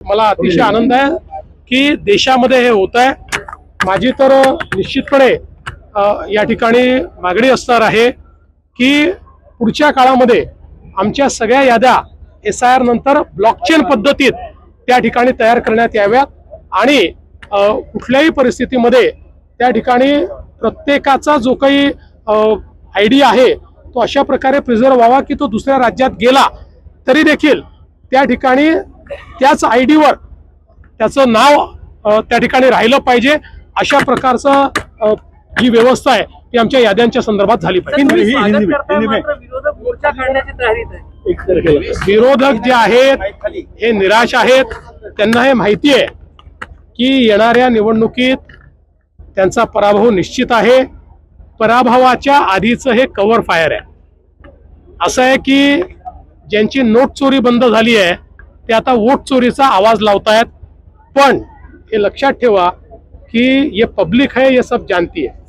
मला अतिशय आनंद आहे की देशामध्ये हे होत आहे। माझी तर निश्चितपणे या ठिकाणी मागणी असणार आहे की पुढच्या काळामध्ये आमच्या सगळ्या याद्या SIR नंतर ब्लॉकचेन पद्धतीत त्या ठिकाणी तयार करण्यात याव्यात आणि कुठल्याही परिस्थितीमध्ये त्या ठिकाणी प्रत्येकाचा जो काही ID आहे तो अशा प्रकारे प्रिझर्व व्हावा की तो दुसऱ्या राज्यात गेला तरी देखील त्या ठिकाणी त्याच ID वर त्याचं नाव त्या ठिकाणी राहिलं पाहिजे। अशा प्रकारचं जी व्यवस्था आहे ती आमच्या याद्यांच्या संदर्भात झाली पाहिजे। विरोधक जे आहेत हे निराश आहेत, त्यांना हे माहिती आहे की येणाऱ्या निवडणुकीत त्यांचा पराभव निश्चित आहे। पराभवाच्या आधीचं हे कव्हर फायर आहे। असं आहे की ज्यांची नोट चोरी बंद झाली आहे ते आता वोट चोरीचा आवाज लावतायत, पण हे लक्षात ठेवा कि ये पब्लिक है, ये सब जानती है।